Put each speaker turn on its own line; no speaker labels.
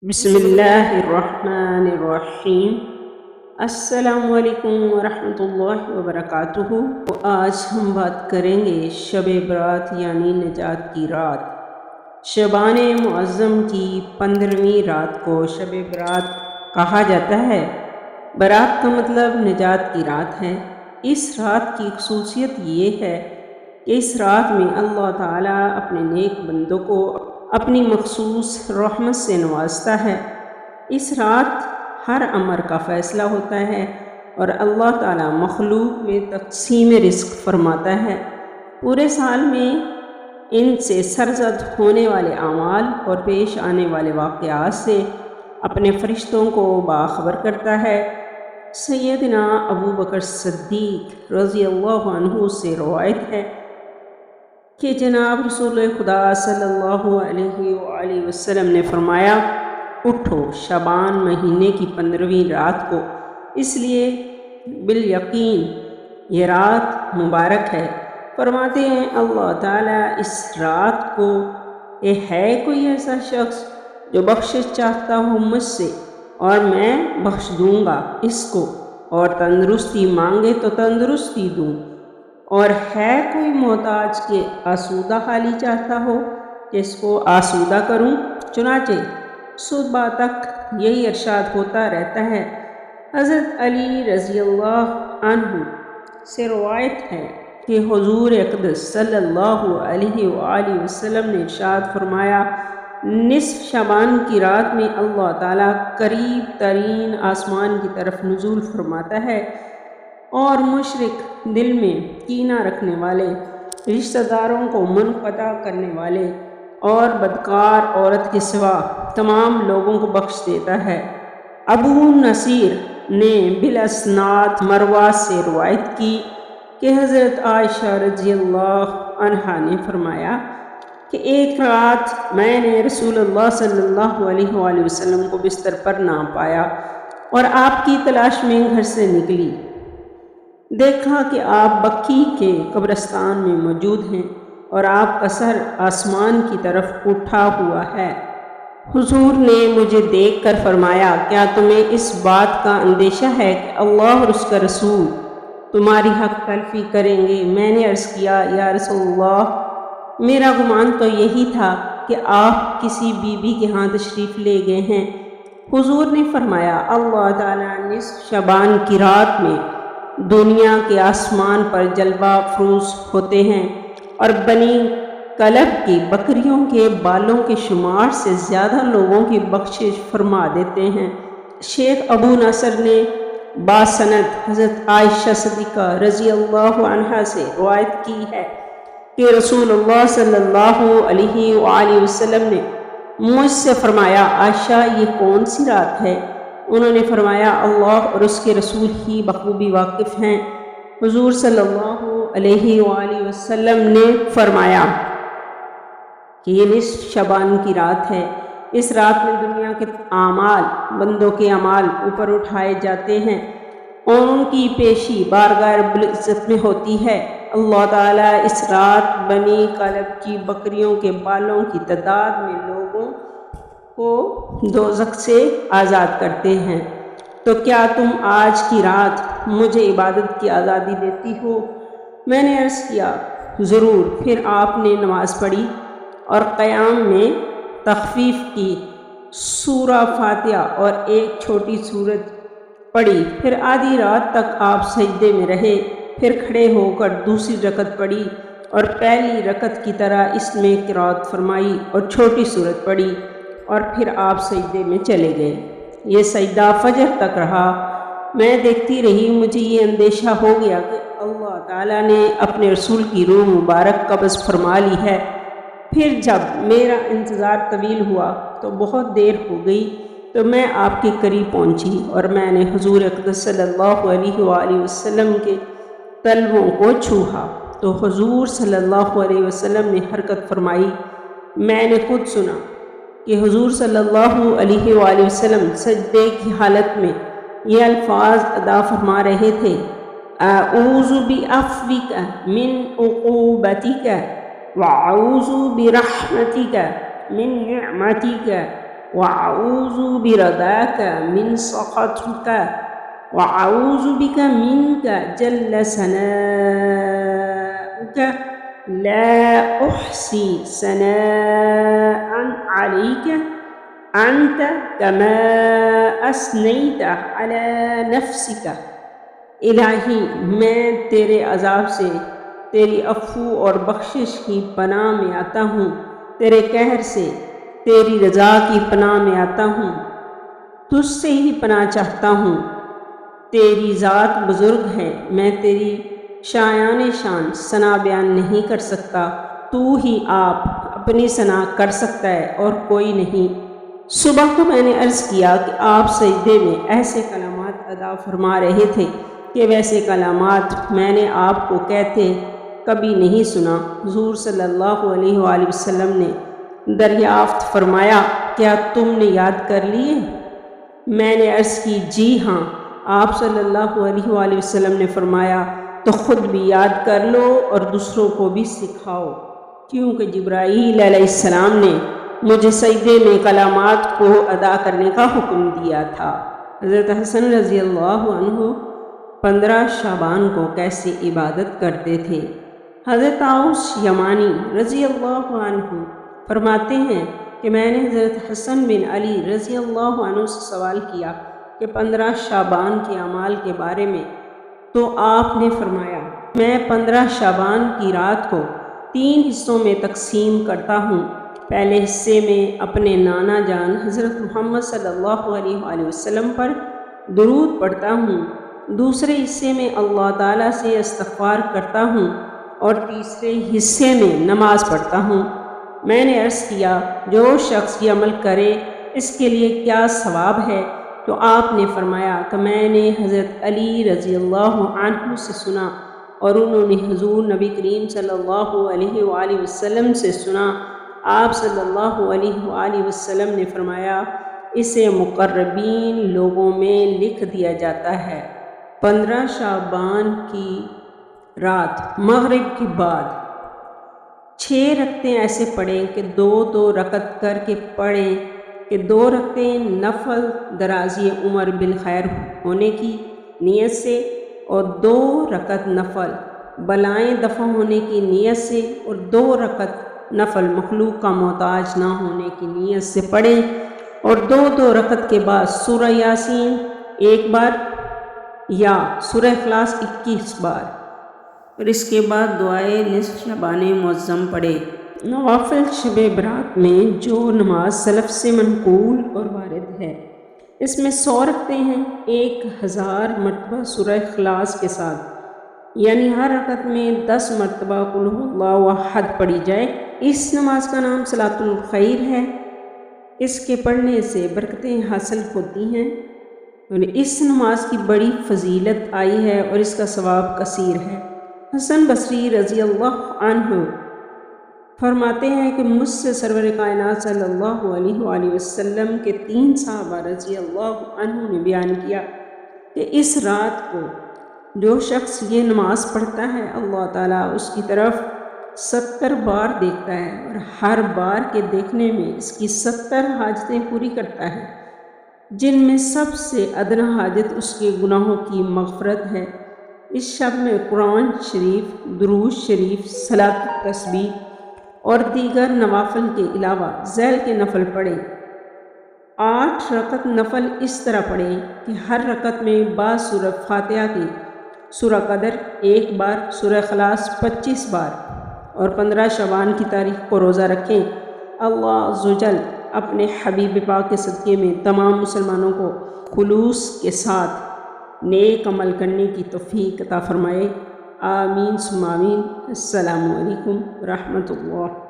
بسم اللہ الرحمن الرحیم۔ السلام علیکم ورحمۃ اللہ وبرکاتہ۔ تو آج ہم بات کریں گے شب برات یعنی نجات کی رات۔ شبان معظم کی 15ویں رات کو شب برات کہا جاتا ہے۔ برات کا مطلب نجات کی رات ہے۔ اس رات کی خصوصیت یہ ہے کہ اس رات میں اللہ تعالیٰ اپنے نیک بندوں کو اپنی مخصوص رحمت سے نوازتا ہے۔ اس رات ہر امر کا فیصلہ ہوتا ہے اور اللہ تعالیٰ مخلوق میں تقسیم رزق فرماتا ہے۔ پورے سال میں ان سے سرزد ہونے والے اعمال اور پیش آنے والے واقعات سے اپنے فرشتوں کو باخبر کرتا ہے۔ سیدنا ابو بکر صدیق رضی اللہ عنہ سے روایت ہے کہ جناب رسول خدا صلی اللہ علیہ وآلہ وسلم نے فرمایا، اٹھو شعبان مہینے کی 15ویں رات کو، اس لیے بالیقین یہ رات مبارک ہے۔ فرماتے ہیں اللہ تعالیٰ اس رات کو ہے کوئی ایسا شخص جو بخشش چاہتا ہو مجھ سے اور میں بخش دوں گا اس کو، اور تندرستی مانگے تو تندرستی دوں، اور ہے کوئی محتاج کے آسودہ حالی چاہتا ہو کہ اس کو آسودہ کروں۔ چنانچہ صبح تک یہی ارشاد ہوتا رہتا ہے۔ حضرت علی رضی اللہ عنہ سے روایت ہے کہ حضور اقدس صلی اللہ علیہ وآلہ وسلم نے ارشاد فرمایا، نصف شعبان کی رات میں اللہ تعالیٰ قریب ترین آسمان کی طرف نزول فرماتا ہے اور مشرک دل میں کینہ رکھنے والے، رشتہ داروں کو منقطع کرنے والے اور بدکار عورت کے سوا تمام لوگوں کو بخش دیتا ہے۔ ابو نصیر نے بالاسناد مروہ سے روایت کی کہ حضرت عائشہ رضی اللہ عنہا نے فرمایا کہ ایک رات میں نے رسول اللہ صلی اللہ علیہ وآلہ وسلم کو بستر پر نہ پایا اور آپ کی تلاش میں گھر سے نکلی۔ دیکھا کہ آپ بقیع کے قبرستان میں موجود ہیں اور آپ کا سر آسمان کی طرف اٹھا ہوا ہے۔ حضور نے مجھے دیکھ کر فرمایا، کیا تمہیں اس بات کا اندیشہ ہے کہ اللہ اور اس کا رسول تمہاری حق تلفی کریں گے؟ میں نے عرض کیا، یا رسول اللہ، میرا گمان تو یہی تھا کہ آپ کسی بی بی کے ہاں تشریف لے گئے ہیں۔ حضور نے فرمایا، اللہ تعالیٰ نصف شعبان کی رات میں دنیا کے آسمان پر جلوہ افروز ہوتے ہیں اور بنی کلب کی بکریوں کے بالوں کے شمار سے زیادہ لوگوں کی بخشش فرما دیتے ہیں۔ شیخ ابو نصر نے باسند حضرت عائشہ صدیقہ رضی اللہ عنہا سے روایت کی ہے کہ رسول اللہ صلی اللہ علیہ وآلہ وسلم نے مجھ سے فرمایا، عائشہ یہ کون سی رات ہے؟ انہوں نے فرمایا، اللہ اور اس کے رسول ہی بخوبی واقف ہیں۔ حضور صلی اللہ علیہ وآلہ وسلم نے فرمایا کہ یہ نصف شعبان کی رات ہے۔ اس رات میں دنیا کے اعمال، بندوں کے اعمال اوپر اٹھائے جاتے ہیں اور ان کی پیشی بارگاہ رب العزت میں ہوتی ہے۔ اللہ تعالیٰ اس رات بنی کلب کی بکریوں کے بالوں کی تعداد میں لوگوں کو دوزخ سے آزاد کرتے ہیں۔ تو کیا تم آج کی رات مجھے عبادت کی آزادی دیتی ہو؟ میں نے عرض کیا، ضرور۔ پھر آپ نے نماز پڑھی اور قیام میں تخفیف کی، سورہ فاتحہ اور ایک چھوٹی سورت پڑھی۔ پھر آدھی رات تک آپ سجدے میں رہے، پھر کھڑے ہو کر دوسری رکعت پڑھی اور پہلی رکعت کی طرح اس میں قرات فرمائی اور چھوٹی سورت پڑھی، اور پھر آپ سجدے میں چلے گئے۔ یہ سجدہ فجر تک رہا۔ میں دیکھتی رہی، مجھے یہ اندیشہ ہو گیا کہ اللہ تعالیٰ نے اپنے رسول کی روح مبارک قبض فرما لی ہے۔ پھر جب میرا انتظار طویل ہوا تو بہت دیر ہو گئی، تو میں آپ کے قریب پہنچی اور میں نے حضور اقدس صلی اللہ علیہ وآلہ وسلم کے تلووں کو چھوہا تو حضور صلی اللہ علیہ وسلم نے حرکت فرمائی۔ میں نے خود سنا کہ حضور صلی اللہ علیہ وآلہ وسلم سجدے کی حالت میں یہ الفاظ ادا فرما رہے تھے، اعوذ بعفوک من عقوبتک واعوذ برحمتک من نعمتک وأعوذ برضاك من سخطك وأعوذ بك منك جل ثناؤك لا أحصي ثناء عليك أنت كما أثنيت على نفسك۔ الہی میں تیرے عذاب سے، تیری عفو اور بخشش کی پناہ میں آتا ہوں، تیرے قہر سے، تیری رضا کی پناہ میں آتا ہوں، تجھ سے ہی پناہ چاہتا ہوں۔ تیری ذات بزرگ ہے، میں تیری شایان شان ثنا بیان نہیں کر سکتا، تو ہی آپ اپنی ثنا کر سکتا ہے اور کوئی نہیں۔ صبح کو میں نے عرض کیا کہ آپ سجدے میں ایسے کلمات ادا فرما رہے تھے کہ ویسے کلمات میں نے آپ کو کہتے کبھی نہیں سنا۔ حضور صلی اللہ علیہ وآلہ وسلم نے دریافت فرمایا، کیا تم نے یاد کر لیے؟ میں نے عرض کی، جی ہاں۔ آپ صلی اللہ علیہ وآلہ وسلم نے فرمایا، تو خود بھی یاد کر لو اور دوسروں کو بھی سکھاؤ، کیونکہ جبرائیل علیہ السلام نے مجھے سجدے میں کلمات کو ادا کرنے کا حکم دیا تھا۔ حضرت حسن رضی اللہ عنہ 15 شعبان کو کیسے عبادت کرتے تھے؟ حضرت طاؤس یمانی رضی اللہ عنہ فرماتے ہیں کہ میں نے حضرت حسن بن علی رضی اللہ عنہ سے سوال کیا کہ 15 شعبان کے اعمال کے بارے میں، تو آپ نے فرمایا، میں 15 شعبان کی رات کو 3 حصوں میں تقسیم کرتا ہوں۔ پہلے حصے میں اپنے نانا جان حضرت محمد صلی اللہ علیہ وآلہ وسلم پر درود پڑھتا ہوں، دوسرے حصے میں اللہ تعالیٰ سے استغفار کرتا ہوں اور تیسرے حصے میں نماز پڑھتا ہوں۔ میں نے عرض کیا، جو شخص یہ عمل کرے اس کے لیے کیا ثواب ہے؟ تو آپ نے فرمایا کہ میں نے حضرت علی رضی اللہ عنہ سے سنا اور انہوں نے حضور نبی کریم صلی اللہ علیہ وآلہ وسلم سے سنا۔ آپ صلی اللہ علیہ وآلہ وسلم نے فرمایا، اسے مقربین لوگوں میں لکھ دیا جاتا ہے۔ 15 شعبان کی رات مغرب کے بعد 6 رکعتیں ایسے پڑھیں کہ 2 رکعت کر کے پڑھیں کہ 2 رکعتیں نفل درازی عمر بالخیر ہونے کی نیت سے اور 2 رکعت نفل بلائیں دفع ہونے کی نیت سے اور 2 رکعت نفل مخلوق کا محتاج نہ ہونے کی نیت سے پڑھیں، اور 2 رکعت کے بعد سورہ یاسین 1 بار یا سورہ اخلاص 21 بار، اور اس کے بعد دعائے نصف شعبان معظم پڑھے۔ نوافل شب برات میں جو نماز سلف سے منقول اور وارد ہے، اس میں 100 رکعتیں ہیں، 1000 مرتبہ سورہ اخلاص کے ساتھ، یعنی ہر رکعت میں 10 مرتبہ قل هو اللہ احد پڑھی جائے۔ اس نماز کا نام صلاۃ الخیر ہے۔ اس کے پڑھنے سے برکتیں حاصل ہوتی ہیں، اور اس نماز کی بڑی فضیلت آئی ہے اور اس کا ثواب کثیر ہے۔ حسن بصری رضی اللہ عنہ فرماتے ہیں کہ مجھ سے سرور کائنات صلی اللہ علیہ وآلہ وسلم کے 3 صحابہ رضی اللہ عنہ نے بیان کیا کہ اس رات کو جو شخص یہ نماز پڑھتا ہے، اللہ تعالیٰ اس کی طرف 70 بار دیکھتا ہے اور ہر بار کے دیکھنے میں اس کی 70 حاجتیں پوری کرتا ہے، جن میں سب سے ادنا حاجت اس کے گناہوں کی مغفرت ہے۔ اس شب میں قرآن شریف، درود شریف، صلاۃ تسبیح اور دیگر نوافل کے علاوہ ذیل کے نفل پڑھیں۔ 8 رکعت نفل اس طرح پڑھیں کہ ہر رکعت میں بعض سورہ فاتحہ کی سورہ قدر 1 بار، سورہ اخلاص 25 بار، اور 15 شعبان کی تاریخ کو روزہ رکھیں۔ اللہ عز و جل اپنے حبیب پاک کے صدقے میں تمام مسلمانوں کو خلوص کے ساتھ نیک عمل کرنے کی توفیق عطا فرمائے۔ آمین ثم آمین۔ السلام علیکم ورحمۃ اللہ۔